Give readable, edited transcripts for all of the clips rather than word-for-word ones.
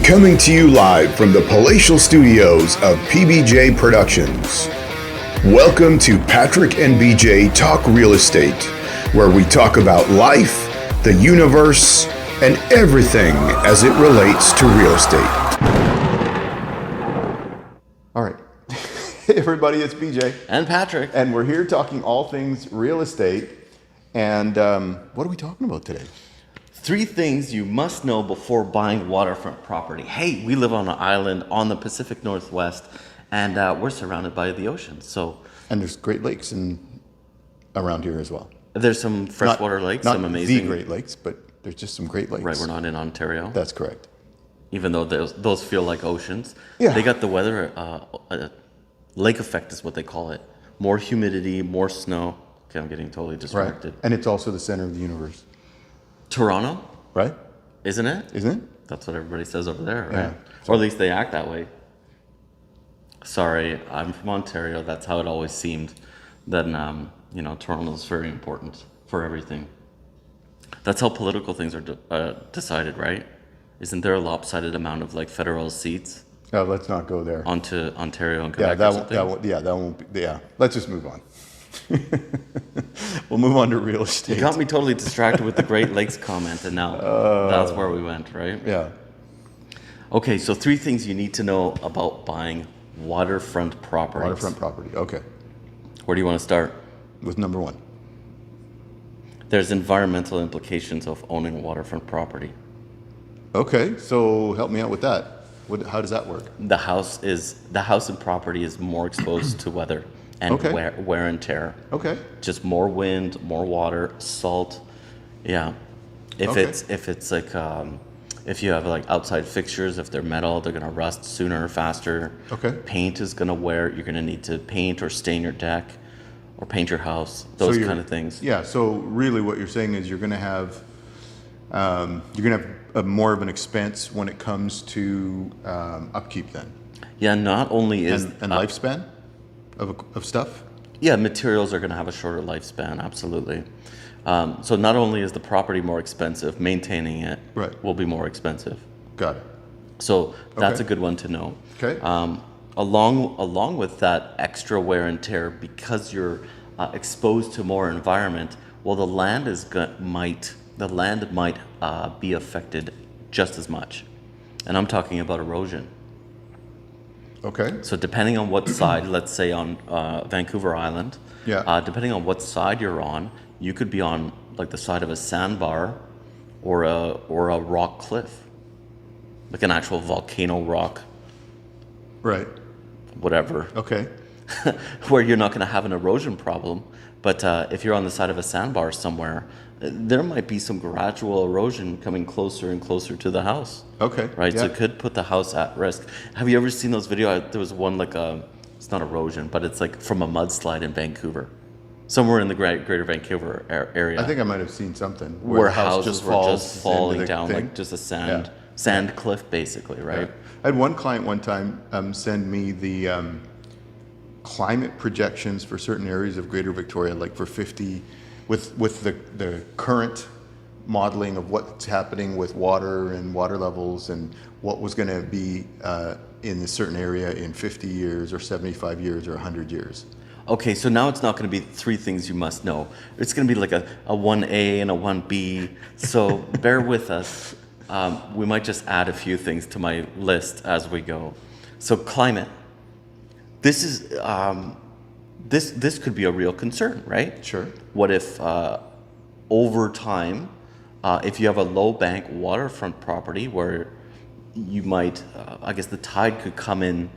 Coming to you live from the palatial studios of PBJ Productions. Welcome to Patrick and BJ Talk Real Estate, where we talk about life, the universe, and everything as it relates to real estate. All right. Hey everybody, it's BJ. And Patrick. And we're here talking all things real estate. And what are we talking about today? 3 things you must know before buying waterfront property. Hey, we live on an island on the Pacific Northwest, and we're surrounded by the ocean. And there's Great Lakes around here as well. There's some freshwater lakes, some amazing. Not the Great Lakes, but there's just some Great Lakes. Right, we're not in Ontario. That's correct. Even though those feel like oceans. Yeah. They got the weather, lake effect is what they call it. More humidity, more snow. Okay, I'm getting totally distracted. Right. And it's also the center of the universe. Toronto? Right? Isn't it? Isn't it? That's what everybody says over there, right? Yeah. Or at least they act that way. Sorry, I'm from Ontario. That's how it always seemed. Then, Toronto is very important for everything. That's how political things are decided, right? Isn't there a lopsided amount of federal seats? Let's not go there. Onto Ontario and Quebec that won't be. Let's just move on. We'll move on to real estate. You got me totally distracted with the Great Lakes comment, and now that's where we went, right? Yeah. Okay, so 3 things you need to know about buying waterfront properties. Waterfront property. Okay. Where do you want to start? With number 1. There's environmental implications of owning waterfront property. Okay, so help me out with that. How does that work? The house and property is more exposed to weather and wear and tear. Okay. Just more wind, more water, salt. Yeah. If you have outside fixtures, if they're metal, they're gonna rust sooner or faster. Okay. Paint is gonna wear. You're gonna need to paint or stain your deck, or paint your house. Those kind of things. Yeah. So really, what you're saying is you're gonna have more of an expense when it comes to upkeep. Then. Yeah. Not only is and lifespan of stuff. Yeah, materials are going to have a shorter lifespan, absolutely. So not only is the property more expensive, maintaining it will be more expensive. Got it. So that's a good one to know. Okay. Along with that extra wear and tear, because you're exposed to more environment, well, the land might be affected just as much, and I'm talking about erosion. Okay. So depending on what side, let's say on Vancouver Island, depending on what side you're on, you could be on the side of a sandbar or a rock cliff, like an actual volcano rock. Right. Whatever. Okay. Where you're not going to have an erosion problem, but if you're on the side of a sandbar somewhere, there might be some gradual erosion coming closer and closer to the house. Okay. Right. Yeah. So it could put the house at risk. Have you ever seen those videos? There was one it's not erosion, but it's from a mudslide in Vancouver, somewhere in the greater Vancouver area. I think I might have seen something where the house houses were just falling down, like just a sand cliff, basically, right? Yeah. I had one client one time send me the climate projections for certain areas of Greater Victoria, for 50. With the current modeling of what's happening with water and water levels and what was going to be in a certain area in 50 years or 75 years or 100 years. Okay, so now it's not going to be 3 things you must know. It's going to be a 1A and a 1B. So bear with us. We might just add a few things to my list as we go. So climate. This is... This could be a real concern, right? Sure. What if over time, if you have a low bank waterfront property where you might, the tide could come in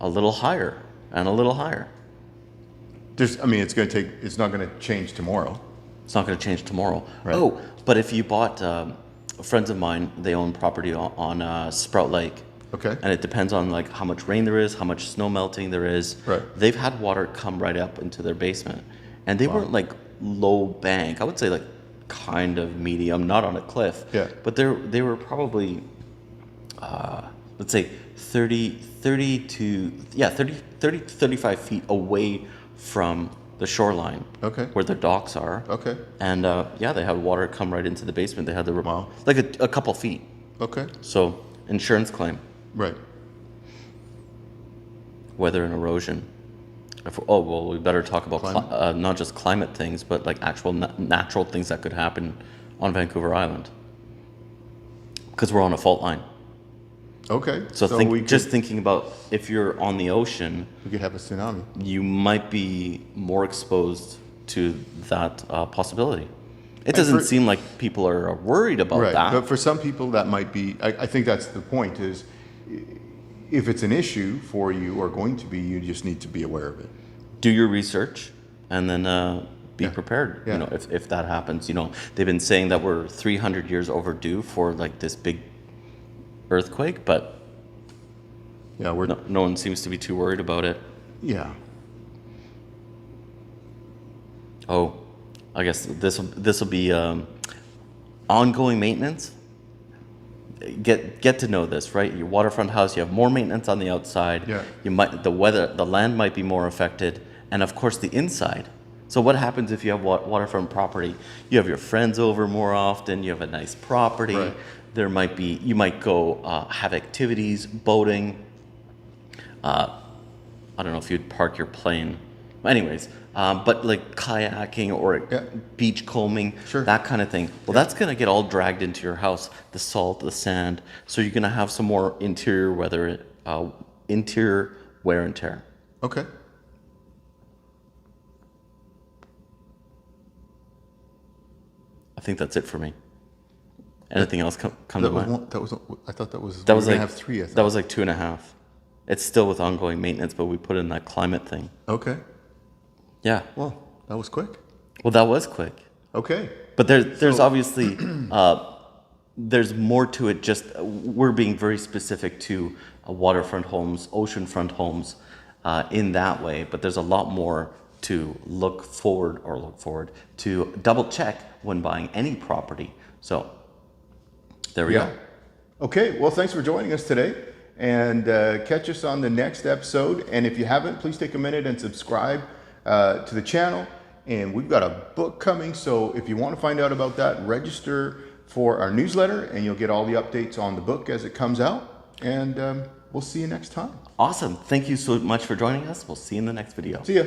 a little higher and a little higher. It's not going to change tomorrow. It's not going to change tomorrow. Right. Oh, but if you bought, friends of mine, they own property on Sprout Lake. Okay. And it depends on how much rain there is, how much snow melting there is. Right. They've had water come right up into their basement, and they weren't low bank. I would say kind of medium, not on a cliff. Yeah. But they were probably, let's say 30 to 35 feet away from the shoreline. Okay. Where the docks are. Okay. And they had water come right into the basement. They had the Wow. like a couple feet. Okay. So insurance claim, Right. weather and erosion. Well, we better talk about not just climate things, but like actual natural things that could happen on Vancouver Island. Because we're on a fault line. Okay. So thinking about if you're on the ocean, we could have a tsunami. you might be more exposed to that possibility. It doesn't seem like people are worried about that. But for some people, that might be. I think that's the point. Is if it's an issue for you or going to be, you just need to be aware of it. Do your research and then be prepared. Yeah. You know, if that happens. You know, they've been saying that we're 300 years overdue for like this big earthquake, but Yeah, no one seems to be too worried about it. Yeah. Oh, I guess this will be ongoing maintenance. Get to know this, right? Your waterfront house, you have more maintenance on the outside. Yeah. The land might be more affected, and of course the inside. So what happens if you have waterfront property? You have your friends over more often. You have a nice property. Right. You might go have activities, boating. I don't know if you'd park your plane. Anyways, but like kayaking or beach combing, Sure. that kind of thing. Well, that's going to get all dragged into your house, the salt, the sand. So you're going to have some more interior wear and tear. Okay. I think that's it for me. Anything else come to mind? I thought that was. That was we were like gonna have 3. I thought. that was like 2.5. It's still with ongoing maintenance, but we put in that climate thing. Okay. Yeah. Well, that was quick. Well, that was quick. Okay. But there's obviously there's more to it. Just we're being very specific to waterfront homes, oceanfront homes, in that way. But there's a lot more to look forward to double check when buying any property. So there we go. Okay. Well, thanks for joining us today, and catch us on the next episode. And if you haven't, please take a minute and subscribe to the channel. And we've got a book coming, so if you want to find out about that, register for our newsletter, and you'll get all the updates on the book as it comes out. And we'll see you next time. Awesome. Thank you so much for joining us. We'll see you in the next video. See ya.